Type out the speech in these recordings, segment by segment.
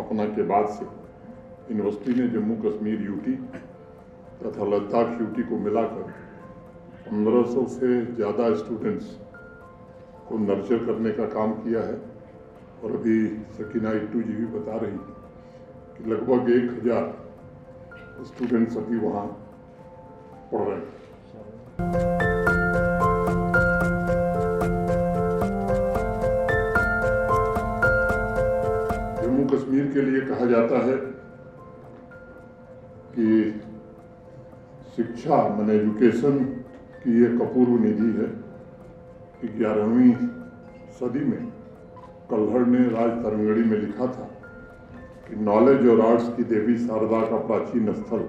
स्थापना के बाद से यूनिवर्सिटी ने जम्मू कश्मीर यूटी तथा लद्दाख यूटी को मिलाकर 1500 से ज़्यादा स्टूडेंट्स को नर्चर करने का काम किया है। और अभी सकीना इट्टू जी भी बता रही थी कि लगभग 1000 स्टूडेंट्स अभी वहाँ पढ़ रहे हैं। जम्मू कश्मीर के लिए कहा जाता है कि शिक्षा माने एजुकेशन की एक अपूर्व निधि है कि 11वीं सदी में कल्हड़ ने राज तरंगड़ी में लिखा था कि नॉलेज और आर्ट्स की देवी शारदा का प्राचीन स्थल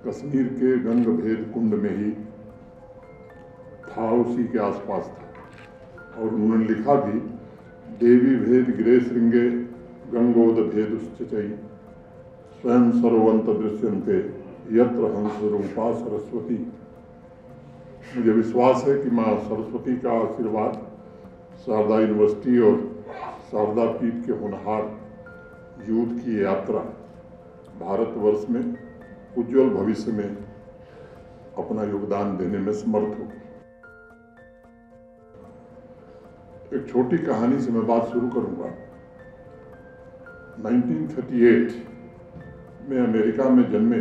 कश्मीर के गंग भेद कुंड में ही था, उसी के आसपास था। और उन्होंने लिखा भी, देवी भेद गिरे श्रृंगे गंगोद भेद उच्चचई स्वयं सर्वंत दृश्यन्ते यत्र हंस रूपा सरस्वती। मुझे विश्वास है कि माँ सरस्वती का आशीर्वाद शारदा यूनिवर्सिटी और शारदा पीठ के होनहार यूथ की यात्रा भारतवर्ष में उज्जवल भविष्य में अपना योगदान देने में समर्थ होगी। एक छोटी कहानी से मैं बात शुरू करूंगा। 1938 में अमेरिका में जन्मे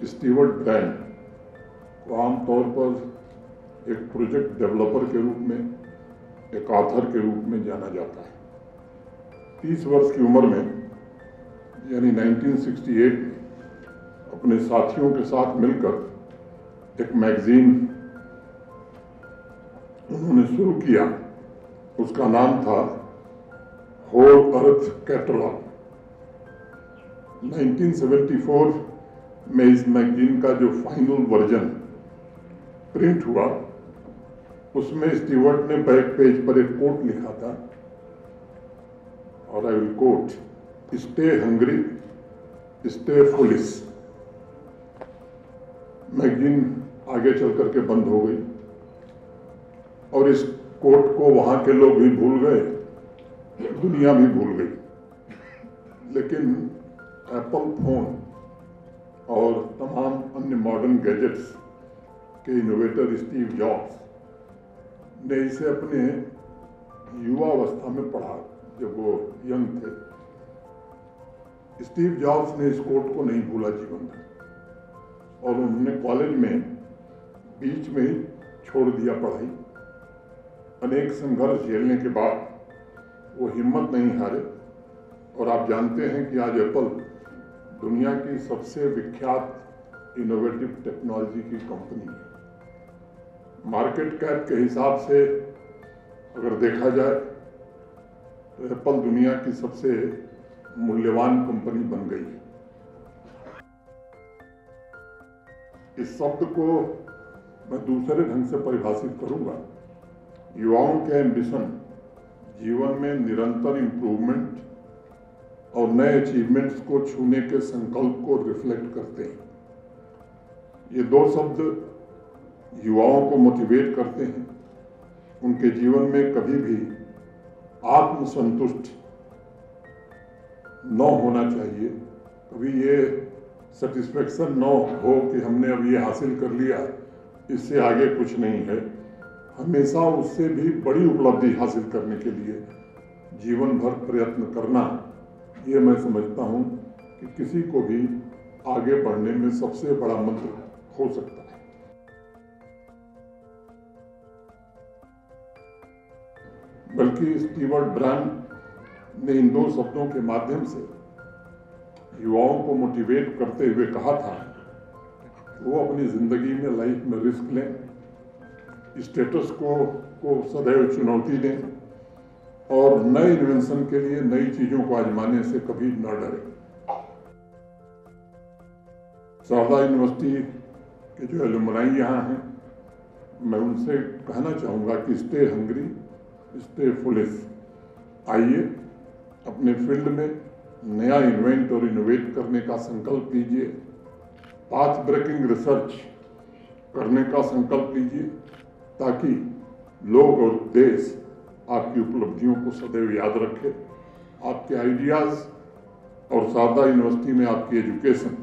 स्टीवर्ट ब्रैंड को आमतौर पर एक प्रोजेक्ट डेवलपर के रूप में, एक ऑथर के रूप में जाना जाता है। 30 वर्ष की उम्र में यानी 1968 में अपने साथियों के साथ मिलकर एक मैगजीन उन्होंने शुरू किया। उसका नाम था होल अर्थ कैटलॉग। 1974 में इस मैगजीन का जो फाइनल वर्जन प्रिंट हुआ, उसमें स्टीवर्ट ने बैक पेज पर एक कोट लिखा था, और I will quote, stay hungry stay foolish. Magazine आगे चल करके बंद हो गई और इस कोट को वहां के लोग भी भूल गए, दुनिया भी भूल गई। लेकिन एप्पल फोन और तमाम अन्य मॉडर्न गैजेट्स के इनोवेटर स्टीव जॉब्स ने इसे अपने युवा अवस्था में पढ़ा, जब वो यंग थे। स्टीव जॉब्स ने इस कोट को नहीं भूला जीवन में, और उन्होंने कॉलेज में बीच में ही छोड़ दिया पढ़ाई। अनेक संघर्ष झेलने के बाद वो हिम्मत नहीं हारे, और आप जानते हैं कि आज एप्पल दुनिया की सबसे विख्यात इनोवेटिव टेक्नोलॉजी की कंपनी है। मार्केट कैप के हिसाब से अगर देखा जाए तो एप्पल दुनिया की सबसे मूल्यवान कंपनी बन गई है। इस शब्द को मैं दूसरे ढंग से परिभाषित करूंगा। युवाओं के एम्बिशन जीवन में निरंतर इम्प्रूवमेंट और नए अचीवमेंट्स को छूने के संकल्प को रिफ्लेक्ट करते हैं। ये दो शब्द युवाओं को मोटिवेट करते हैं। उनके जीवन में कभी भी आत्मसंतुष्ट न होना चाहिए, कभी ये सेटिस्फेक्शन न हो कि हमने अब ये हासिल कर लिया, इससे आगे कुछ नहीं है। हमेशा उससे भी बड़ी उपलब्धि हासिल करने के लिए जीवन भर प्रयत्न करना, ये मैं समझता हूँ कि किसी को भी आगे बढ़ने में सबसे बड़ा मंत्र हो सकता है। बल्कि स्टीवर्ट ब्रैंड ने इन दो शब्दों के माध्यम से युवाओं को मोटिवेट करते हुए कहा था वो अपनी जिंदगी में, लाइफ में रिस्क लें, स्टेटस को सदैव चुनौती दें और नए इन्वेंशन के लिए नई चीजों को आजमाने से कभी न डरें। शारदा यूनिवर्सिटी के जो एलुमनाई यहाँ हैं, मैं उनसे कहना चाहूँगा कि स्टे हंग्री स्टे फुलिश। आइए अपने फील्ड में नया इन्वेंट और इनोवेट करने का संकल्प लीजिए, पाथ ब्रेकिंग रिसर्च करने का संकल्प लीजिए, ताकि लोग और देश आपकी उपलब्धियों को सदैव याद रखे, आपके आइडियाज़ और शारदा यूनिवर्सिटी में आपकी एजुकेशन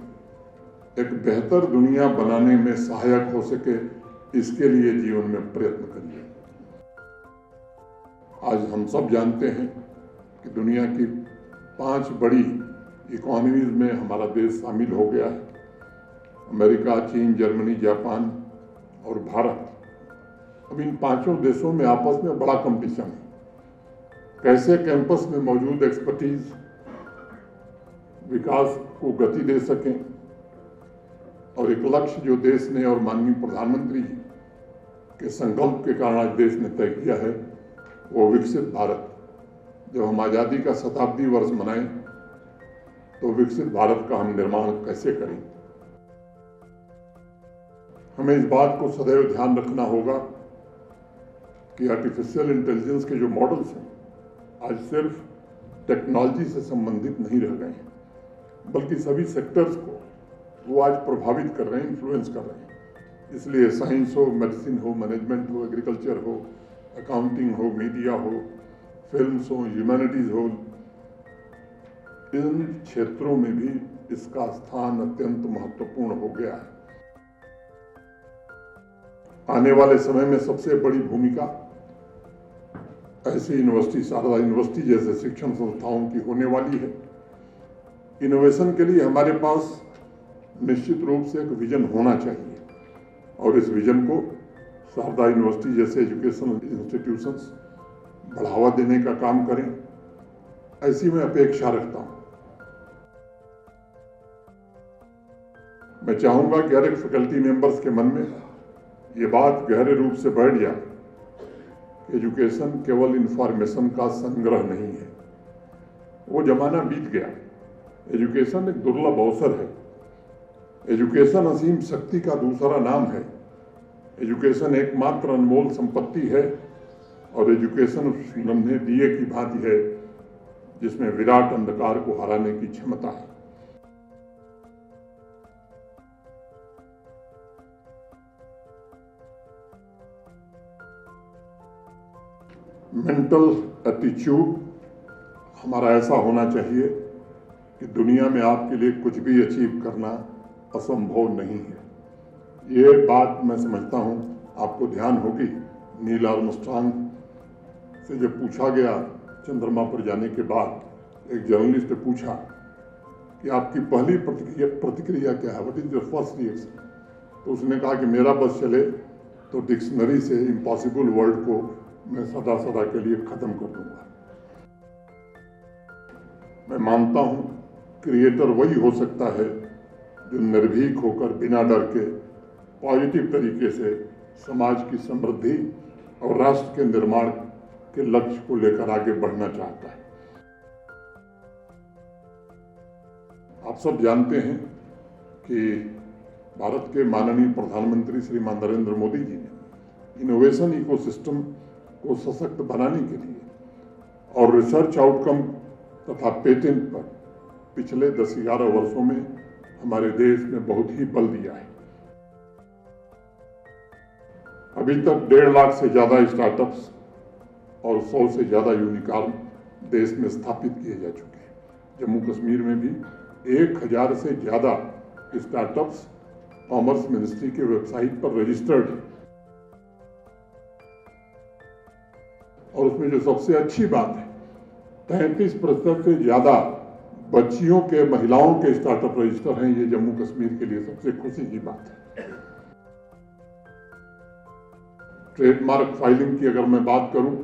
एक बेहतर दुनिया बनाने में सहायक हो सके, इसके लिए जीवन में प्रयत्न करिए। आज हम सब जानते हैं कि दुनिया की 5 बड़ी इकोनॉमीज में हमारा देश शामिल हो गया है। अमेरिका, चीन, जर्मनी, जापान और भारत। अब इन 5 देशों में आपस में बड़ा कंपटीशन है। कैसे कैंपस में मौजूद एक्सपर्टीज विकास को गति दे सकें और एक लक्ष्य जो देश ने और माननीय प्रधानमंत्री के संकल्प के कारण आज देश ने तय किया है, वो विकसित भारत। जब हम आज़ादी का शताब्दी वर्ष मनाएं तो विकसित भारत का हम निर्माण कैसे करें। हमें इस बात को सदैव ध्यान रखना होगा कि आर्टिफिशियल इंटेलिजेंस के जो मॉडल्स हैं आज सिर्फ टेक्नोलॉजी से संबंधित नहीं रह गए हैं, बल्कि सभी सेक्टर्स को वो आज प्रभावित कर रहे हैं, इन्फ्लुएंस कर रहे हैं। इसलिए साइंस हो, मेडिसिन हो, मैनेजमेंट हो, एग्रीकल्चर हो, अकाउंटिंग हो, मीडिया हो, फिल्म्स हो, ह्यूमैनिटीज हो, इन क्षेत्रों में भी इसका स्थान अत्यंत महत्वपूर्ण हो गया है। आने वाले समय में सबसे बड़ी भूमिका ऐसी यूनिवर्सिटी, शारदा यूनिवर्सिटी जैसे शिक्षण संस्थाओं की होने वाली है। इनोवेशन के लिए हमारे पास निश्चित रूप से एक विजन होना चाहिए और इस विजन को शारदा यूनिवर्सिटी जैसे एजुकेशनल इंस्टीट्यूशंस बढ़ावा देने का काम करें, ऐसी मैं अपेक्षा रखता हूं। मैं चाहूंगा कि हर एक फैकल्टी मेंबर्स के मन में ये बात गहरे रूप से बैठ जाए, एजुकेशन केवल इंफॉर्मेशन का संग्रह नहीं है। वो जमाना बीत गया। एजुकेशन एक दुर्लभ अवसर है। एजुकेशन असीम शक्ति का दूसरा नाम है। एजुकेशन एकमात्र अनमोल संपत्ति है और एजुकेशन उस नन्हे दिए की भांति है जिसमें विराट अंधकार को हराने की क्षमता है। मेंटल एटीट्यूड हमारा ऐसा होना चाहिए कि दुनिया में आपके लिए कुछ भी अचीव करना असंभव नहीं है। ये बात मैं समझता हूँ आपको ध्यान होगी। नील आर्मस्ट्रांग से जब पूछा गया चंद्रमा पर जाने के बाद, एक जर्नलिस्ट ने पूछा कि आपकी पहली प्रतिक्रिया क्या है, what is your first reaction. तो उसने कहा कि मेरा बस चले तो डिक्शनरी से इम्पॉसिबल वर्ड को मैं सदा सदा के लिए खत्म कर दूंगा। मैं मानता हूं क्रिएटर वही हो सकता है जो निर्भीक होकर बिना डर के पॉजिटिव तरीके से समाज की समृद्धि और राष्ट्र के निर्माण के लक्ष्य को लेकर आगे बढ़ना चाहता है। आप सब जानते हैं कि भारत के माननीय प्रधानमंत्री श्रीमान नरेंद्र मोदी जी ने इनोवेशन इकोसिस्टम को सशक्त बनाने के लिए और रिसर्च आउटकम तथा पेटेंट पर पिछले 10-11 वर्षों में हमारे देश में बहुत ही बल दिया है। अभी तक 1.5 लाख से ज्यादा स्टार्टअप्स और 100 से ज्यादा यूनिकॉर्न देश में स्थापित किए जा चुके हैं। जम्मू कश्मीर में भी 1000 से ज्यादा स्टार्टअप्स कॉमर्स मिनिस्ट्री के वेबसाइट पर रजिस्टर्ड है। और उसमें जो सबसे अच्छी बात है, 33% से ज्यादा बच्चियों के, महिलाओं के स्टार्टअप रजिस्टर हैं। ये जम्मू कश्मीर के लिए सबसे खुशी की बात है। ट्रेडमार्क फाइलिंग की अगर मैं बात करूं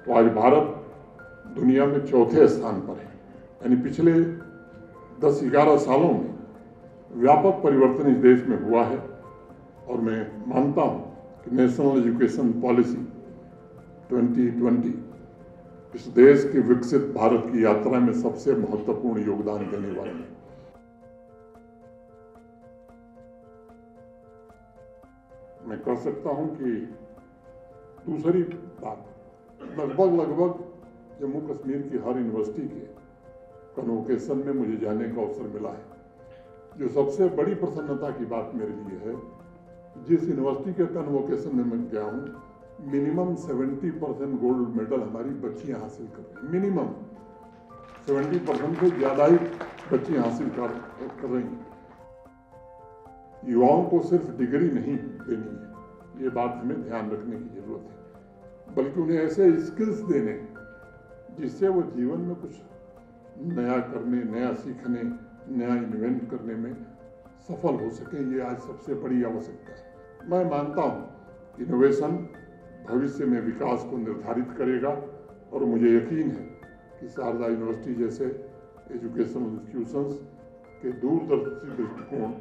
तो आज भारत दुनिया में 4थे स्थान पर है। यानी पिछले 10-11 सालों में व्यापक परिवर्तन इस देश में हुआ है और मैं मानता हूं कि नेशनल एजुकेशन पॉलिसी 2020 इस देश के विकसित भारत की यात्रा में सबसे महत्वपूर्ण योगदान देने वाली है। मैं कह सकता हूं कि दूसरी बात, लगभग जम्मू कश्मीर की हर यूनिवर्सिटी के कन्वोकेशन में मुझे जाने का अवसर मिला है। जो सबसे बड़ी प्रसन्नता की बात मेरे लिए है, जिस यूनिवर्सिटी के कन्वोकेशन में मैं गया हूं, मिनिमम 70% गोल्ड मेडल हमारी बच्चियां हासिल कर रही हैं। मिनिमम 70% से ज़्यादा ही बच्ची हासिल कर रही हैं। युवाओं को सिर्फ डिग्री नहीं देनी है, ये बात हमें ध्यान रखने की ज़रूरत है, बल्कि उन्हें ऐसे स्किल्स देने जिससे वो जीवन में कुछ नया करने, नया सीखने, नया इन्वेंट करने में सफल हो सके। ये आज सबसे बड़ी आवश्यकता है। मैं मानता हूँ इनोवेशन भविष्य में विकास को निर्धारित करेगा और मुझे यकीन है कि शारदा यूनिवर्सिटी जैसे एजुकेशनल इंस्टीट्यूशंस के दूरदर्शी दृष्टिकोण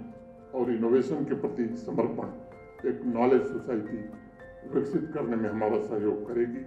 और इनोवेशन के प्रति समर्पण एक नॉलेज सोसाइटी विकसित करने में हमारा सहयोग करेगी।